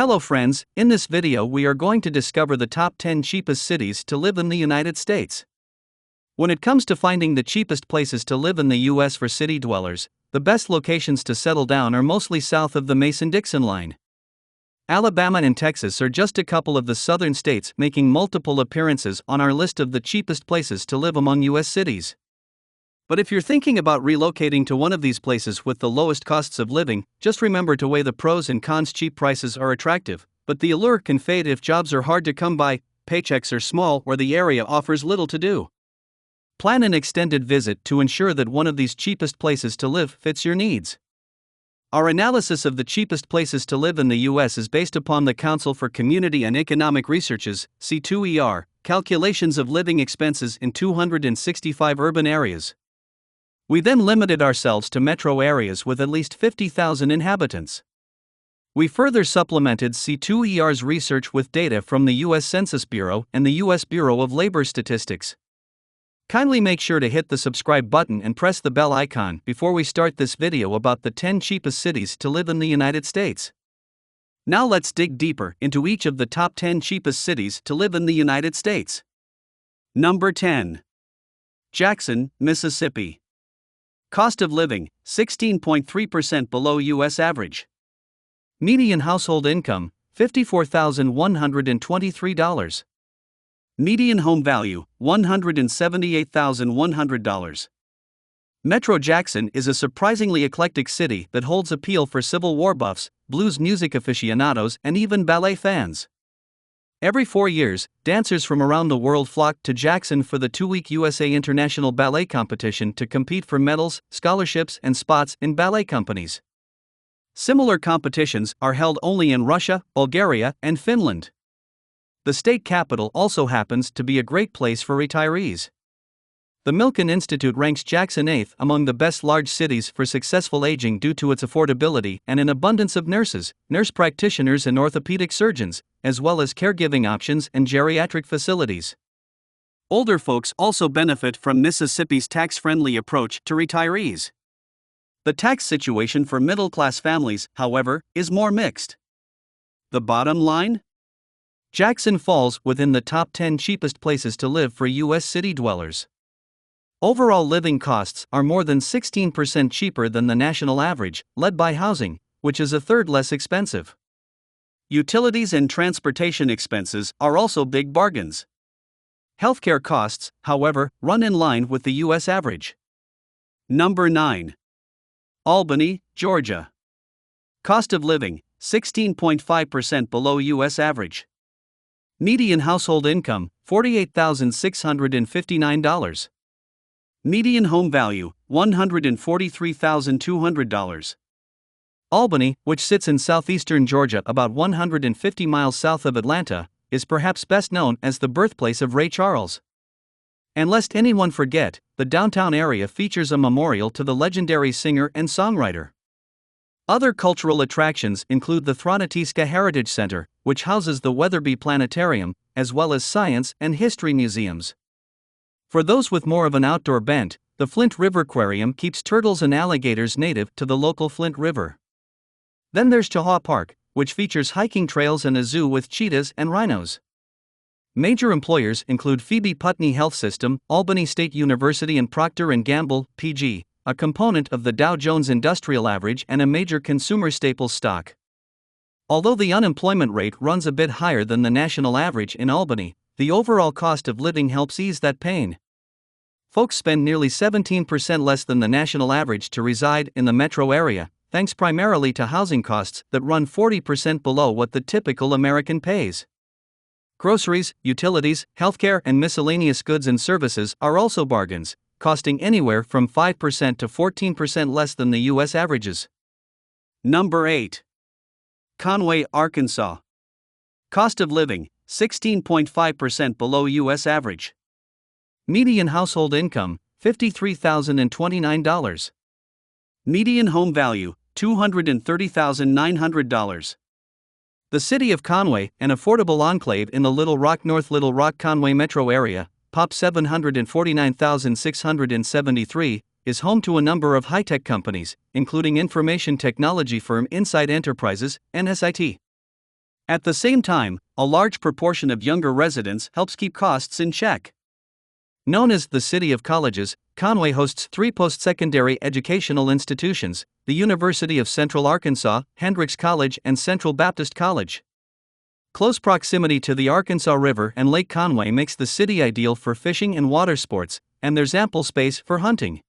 Hello friends, in this video we are going to discover the top 10 cheapest cities to live in the United States. When it comes to finding the cheapest places to live in the US for city dwellers, the best locations to settle down are mostly south of the Mason-Dixon line. Alabama and Texas are just a couple of the southern states making multiple appearances on our list of the cheapest places to live among US cities. But if you're thinking about relocating to one of these places with the lowest costs of living, just remember to weigh the pros and cons. Cheap prices are attractive, but the allure can fade if jobs are hard to come by, paychecks are small, or the area offers little to do. Plan an extended visit to ensure that one of these cheapest places to live fits your needs. Our analysis of the cheapest places to live in the U.S. is based upon the Council for Community and Economic Research's C2ER calculations of living expenses in 265 urban areas. We then limited ourselves to metro areas with at least 50,000 inhabitants. We further supplemented C2ER's research with data from the U.S. Census Bureau and the U.S. Bureau of Labor Statistics. Kindly make sure to hit the subscribe button and press the bell icon before we start this video about the 10 cheapest cities to live in the United States. Now let's dig deeper into each of the top 10 cheapest cities to live in the United States. Number 10. Jackson, Mississippi. Cost of living, 16.3% below U.S. average. Median household income, $54,123. Median home value, $178,100. Metro Jackson is a surprisingly eclectic city that holds appeal for Civil War buffs, blues music aficionados, and even ballet fans. Every 4 years, dancers from around the world flock to Jackson for the 2-week USA International Ballet Competition to compete for medals, scholarships, and spots in ballet companies. Similar competitions are held only in Russia, Bulgaria, and Finland. The state capital also happens to be a great place for retirees. The Milken Institute ranks Jackson 8th among the best large cities for successful aging due to its affordability and an abundance of nurses, nurse practitioners, and orthopedic surgeons, as well as caregiving options and geriatric facilities. Older folks also benefit from Mississippi's tax-friendly approach to retirees. The tax situation for middle-class families, however, is more mixed. The bottom line? Jackson falls within the top 10 cheapest places to live for U.S. city dwellers. Overall living costs are more than 16% cheaper than the national average, led by housing, which is a third less expensive. Utilities and transportation expenses are also big bargains. Healthcare costs, however, run in line with the U.S. average. Number 9. Albany, Georgia. Cost of living, 16.5% below U.S. average. Median household income, $48,659. Median home value, $143,200. Albany, which sits in southeastern Georgia about 150 miles south of Atlanta, is perhaps best known as the birthplace of Ray Charles. And lest anyone forget, the downtown area features a memorial to the legendary singer and songwriter. Other cultural attractions include the Thronatiska Heritage Center, which houses the Weatherby Planetarium, as well as science and history museums. For those with more of an outdoor bent, the Flint River Aquarium keeps turtles and alligators native to the local Flint River. Then there's Chahaw Park, which features hiking trails and a zoo with cheetahs and rhinos. Major employers include Phoebe Putney Health System, Albany State University, and Procter & Gamble, PG, a component of the Dow Jones Industrial Average and a major consumer staples stock. Although the unemployment rate runs a bit higher than the national average in Albany, the overall cost of living helps ease that pain. Folks spend nearly 17% less than the national average to reside in the metro area, thanks primarily to housing costs that run 40% below what the typical American pays. Groceries, utilities, healthcare, and miscellaneous goods and services are also bargains, costing anywhere from 5% to 14% less than the U.S. averages. Number 8. Conway, Arkansas. Cost of living, 16.5% below U.S. average. Median household income, $53,029. Median home value, $230,900. The city of Conway, an affordable enclave in the North Little Rock Conway metro area, POP 749,673, is home to a number of high-tech companies, including information technology firm Insight Enterprises, NSIT. At the same time, a large proportion of younger residents helps keep costs in check. Known as the City of Colleges, Conway hosts 3 post-secondary educational institutions: the University of Central Arkansas, Hendrix College, and Central Baptist College. Close proximity to the Arkansas River and Lake Conway makes the city ideal for fishing and water sports, and there's ample space for hunting.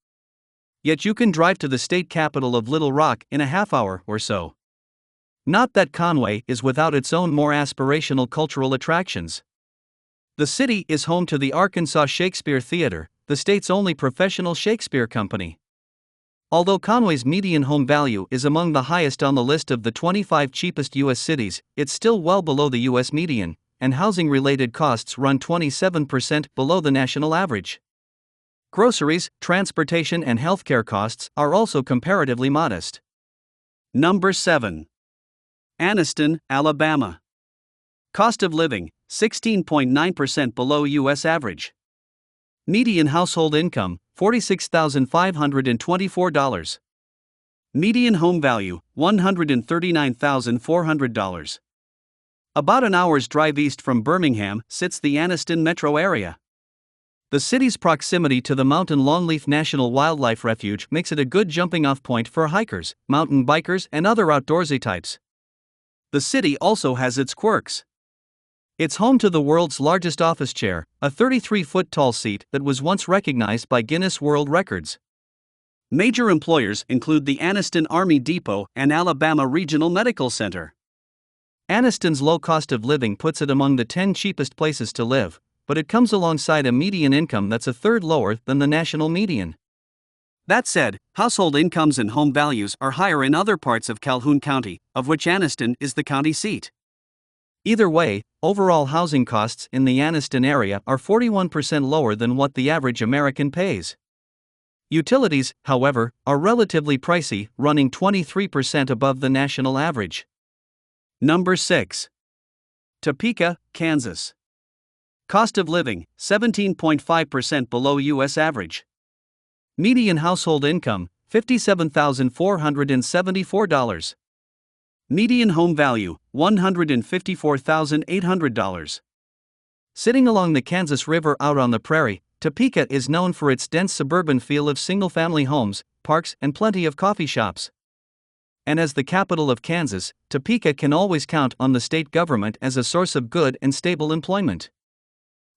Yet you can drive to the state capital of Little Rock in a half hour or so. Not that Conway is without its own more aspirational cultural attractions. The city is home to the Arkansas Shakespeare Theater, the state's only professional Shakespeare company. Although Conway's median home value is among the highest on the list of the 25 cheapest U.S. cities, it's still well below the U.S. median, and housing-related costs run 27% below the national average. Groceries, transportation, and healthcare costs are also comparatively modest. Number 7. Anniston, Alabama. Cost of living, 16.9% below U.S. average. Median household income, $46,524. Median home value, $139,400. About an hour's drive east from Birmingham sits the Anniston metro area. The city's proximity to the Mountain Longleaf National Wildlife Refuge makes it a good jumping-off point for hikers, mountain bikers, and other outdoorsy types. The city also has its quirks. It's home to the world's largest office chair, a 33-foot-tall seat that was once recognized by Guinness World Records. Major employers include the Anniston Army Depot and Alabama Regional Medical Center. Anniston's low cost of living puts it among the 10 cheapest places to live, but it comes alongside a median income that's a third lower than the national median. That said, household incomes and home values are higher in other parts of Calhoun County, of which Anniston is the county seat. Either way, overall housing costs in the Anniston area are 41% lower than what the average American pays. Utilities, however, are relatively pricey, running 23% above the national average. Number 6. Topeka, Kansas. Cost of living, 17.5% below U.S. average. Median household income, $57,474. Median home value, $154,800. Sitting along the Kansas River out on the prairie, Topeka is known for its dense suburban feel of single-family homes, parks, and plenty of coffee shops. And as the capital of Kansas, Topeka can always count on the state government as a source of good and stable employment.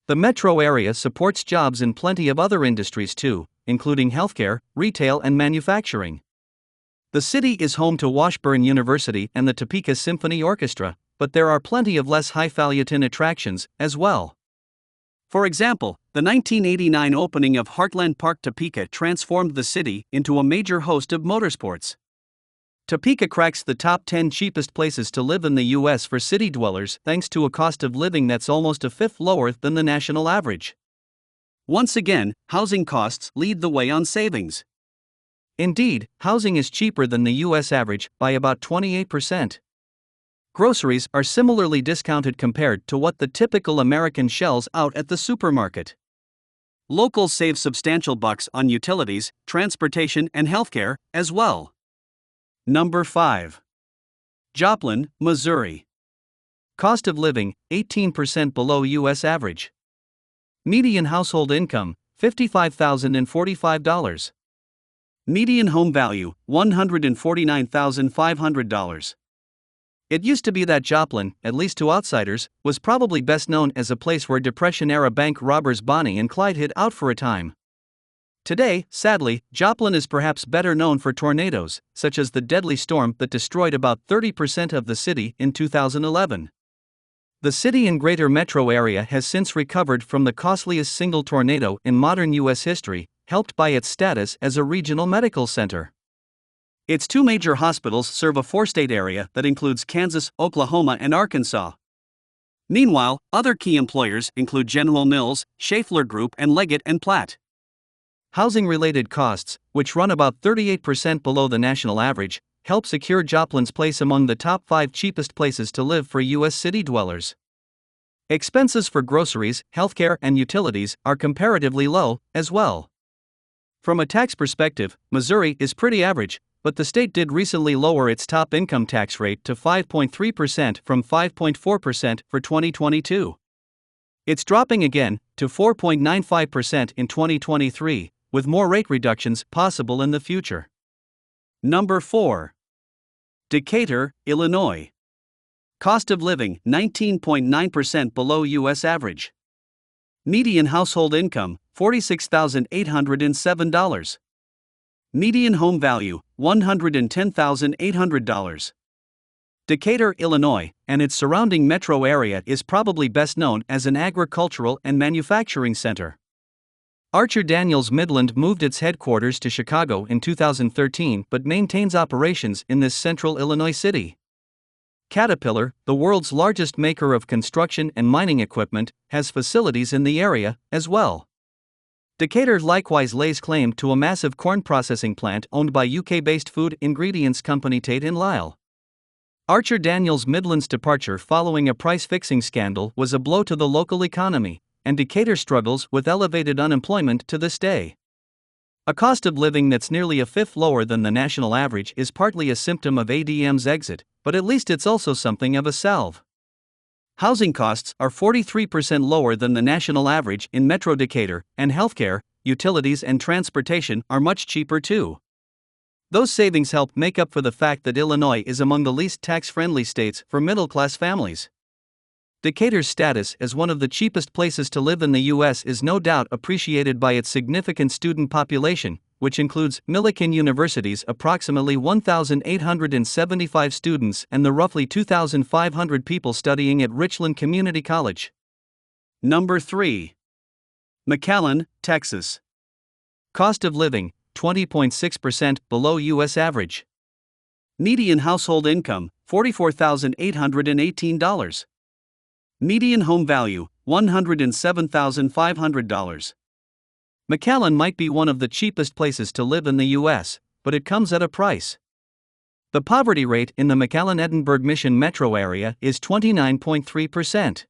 The metro area supports jobs in plenty of other industries too, including healthcare, retail, and manufacturing. The city is home to Washburn University and the Topeka Symphony Orchestra, but there are plenty of less highfalutin attractions as well. For example, the 1989 opening of Heartland Park Topeka transformed the city into a major host of motorsports. Topeka cracks the top 10 cheapest places to live in the U.S. for city dwellers thanks to a cost of living that's almost a fifth lower than the national average. Once again, housing costs lead the way on savings. Indeed, housing is cheaper than the U.S. average by about 28%. Groceries are similarly discounted compared to what the typical American shells out at the supermarket. Locals save substantial bucks on utilities, transportation, and healthcare as well. Number 5. Joplin, Missouri. Cost of living, 18% below U.S. average. Median household income, $55,045. Median home value, $149,500. It used to be that Joplin, at least to outsiders, was probably best known as a place where Depression-era bank robbers Bonnie and Clyde hid out for a time. Today, sadly, Joplin is perhaps better known for tornadoes, such as the deadly storm that destroyed about 30% of the city in 2011. The city and greater metro area has since recovered from the costliest single tornado in modern U.S. history, helped by its status as a regional medical center. Its 2 major hospitals serve a 4-state area that includes Kansas, Oklahoma, and Arkansas. Meanwhile, other key employers include General Mills, Schaeffler Group, and Leggett & Platt. Housing-related costs, which run about 38% below the national average, help secure Joplin's place among the top 5 cheapest places to live for U.S. city dwellers. Expenses for groceries, healthcare, and utilities are comparatively low, as well. From a tax perspective, Missouri is pretty average, but the state did recently lower its top income tax rate to 5.3% from 5.4% for 2022. It's dropping again to 4.95% in 2023, with more rate reductions possible in the future. Number 4. Decatur, Illinois. Cost of living 19.9% below U.S. average. Median household income $46,807. Median home value $110,800. Decatur, Illinois, and its surrounding metro area is probably best known as an agricultural and manufacturing center. Archer Daniels Midland moved its headquarters to Chicago in 2013 but maintains operations in this central Illinois city. Caterpillar, the world's largest maker of construction and mining equipment, has facilities in the area as well. Decatur likewise lays claim to a massive corn processing plant owned by UK-based food ingredients company Tate & Lyle. Archer Daniels Midland's departure following a price-fixing scandal was a blow to the local economy, and Decatur struggles with elevated unemployment to this day. A cost of living that's nearly a fifth lower than the national average is partly a symptom of ADM's exit, but at least it's also something of a salve. Housing costs are 43% lower than the national average in Metro Decatur, and healthcare, utilities, and transportation are much cheaper too. Those savings help make up for the fact that Illinois is among the least tax-friendly states for middle-class families. Decatur's status as one of the cheapest places to live in the U.S. is no doubt appreciated by its significant student population, which includes Millikan University's approximately 1,875 students and the roughly 2,500 people studying at Richland Community College. Number 3. McAllen, Texas. Cost of living 20.6% below U.S. average. Median household income $44,818. Median home value $107,500. McAllen might be one of the cheapest places to live in the U.S., but it comes at a price. The poverty rate in the McAllen-Edinburgh Mission metro area is 29.3%.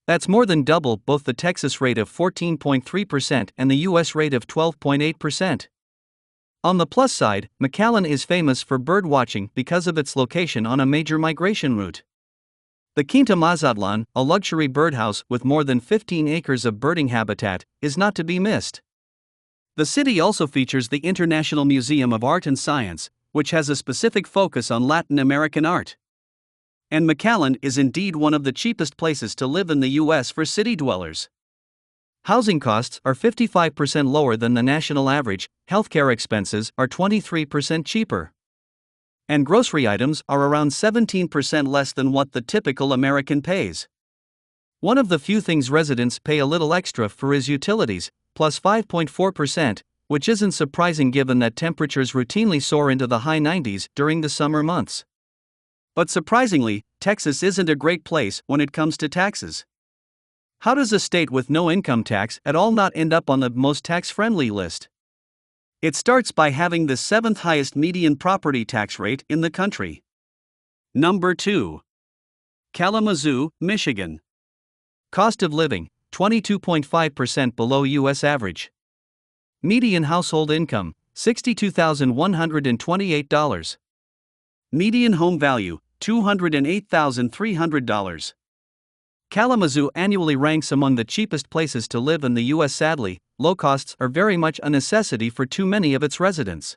That's more than double both the Texas rate of 14.3% and the U.S. rate of 12.8%. On the plus side, McAllen is famous for birdwatching because of its location on a major migration route. The Quinta Mazatlan, a luxury birdhouse with more than 15 acres of birding habitat, is not to be missed. The city also features the International Museum of Art and Science, which has a specific focus on Latin American art. And McAllen is indeed one of the cheapest places to live in the U.S. for city dwellers. Housing costs are 55% lower than the national average, healthcare expenses are 23% cheaper. And grocery items are around 17% less than what the typical American pays. One of the few things residents pay a little extra for is utilities, plus 5.4%, which isn't surprising given that temperatures routinely soar into the high 90s during the summer months. But surprisingly, Texas isn't a great place when it comes to taxes. How does a state with no income tax at all not end up on the most tax-friendly list? It starts by having the 7th highest median property tax rate in the country. Number 2. Kalamazoo, Michigan. Cost of living 22.5% below U.S. average. Median household income $62,128. Median home value $208,300. Kalamazoo annually ranks among the cheapest places to live in the U.S. Sadly, low costs are very much a necessity for too many of its residents.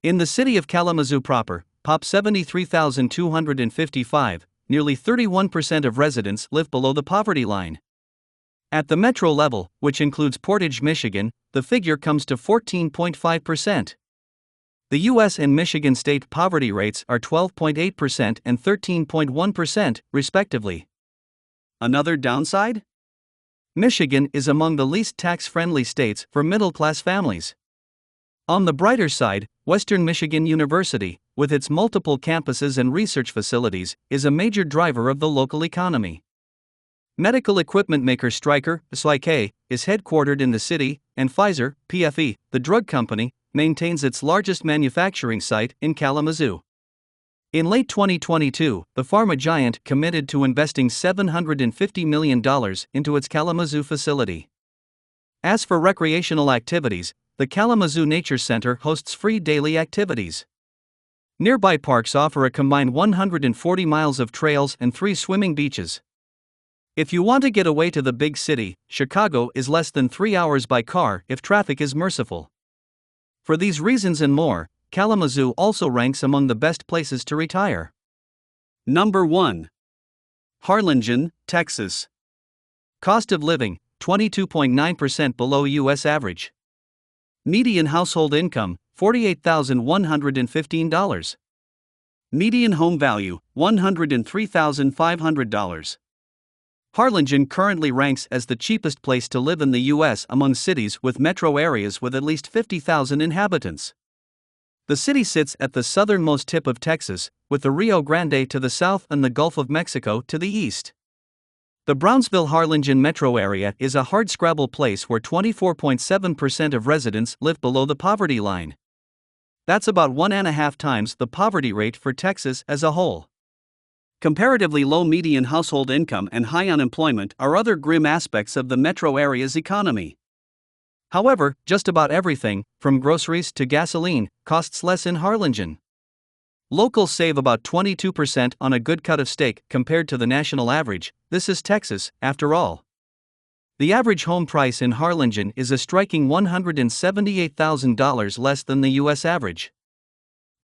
In the city of Kalamazoo proper, Pop 73,255, nearly 31% of residents live below the poverty line. At the metro level, which includes Portage, Michigan, the figure comes to 14.5%. The U.S. and Michigan state poverty rates are 12.8% and 13.1%, respectively. Another downside? Michigan is among the least tax-friendly states for middle-class families. On the brighter side, Western Michigan University, with its multiple campuses and research facilities, is a major driver of the local economy. Medical equipment maker Stryker, SYK, is headquartered in the city, and Pfizer, PFE, the drug company, maintains its largest manufacturing site in Kalamazoo. In late 2022, the pharma giant committed to investing $750 million into its Kalamazoo facility. As for recreational activities, the Kalamazoo Nature Center hosts free daily activities. Nearby parks offer a combined 140 miles of trails and 3 swimming beaches. If you want to get away to the big city, Chicago is less than 3 hours by car if traffic is merciful. For these reasons and more, Kalamazoo also ranks among the best places to retire. Number 1. Harlingen, Texas. Cost of living, 22.9% below U.S. average. Median household income, $48,115. Median home value, $103,500. Harlingen currently ranks as the cheapest place to live in the U.S. among cities with metro areas with at least 50,000 inhabitants. The city sits at the southernmost tip of Texas, with the Rio Grande to the south and the Gulf of Mexico to the east. The Brownsville-Harlingen metro area is a hardscrabble place where 24.7% of residents live below the poverty line. That's about 1.5 times the poverty rate for Texas as a whole. Comparatively low median household income and high unemployment are other grim aspects of the metro area's economy. However, just about everything, from groceries to gasoline, costs less in Harlingen. Locals save about 22% on a good cut of steak compared to the national average. This is Texas, after all. The average home price in Harlingen is a striking $178,000 less than the U.S. average.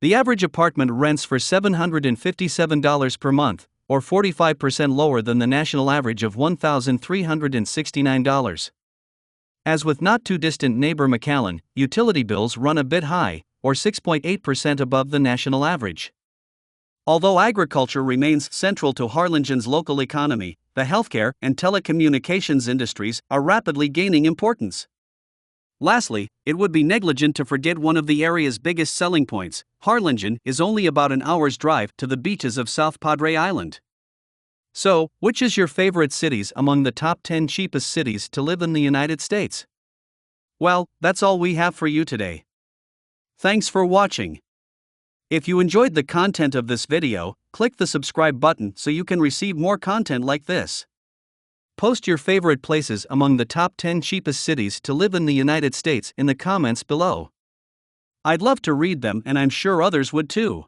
The average apartment rents for $757 per month, or 45% lower than the national average of $1,369. As with not too distant neighbor McAllen, utility bills run a bit high, or 6.8% above the national average. Although agriculture remains central to Harlingen's local economy, the healthcare and telecommunications industries are rapidly gaining importance. Lastly, it would be negligent to forget one of the area's biggest selling points. Harlingen is only about an hour's drive to the beaches of South Padre Island. So, which is your favorite cities among the top 10 cheapest cities to live in the United States? Well, that's all we have for you today. Thanks for watching. If you enjoyed the content of this video, click the subscribe button so you can receive more content like this. Post your favorite places among the top 10 cheapest cities to live in the United States in the comments below. I'd love to read them, and I'm sure others would too.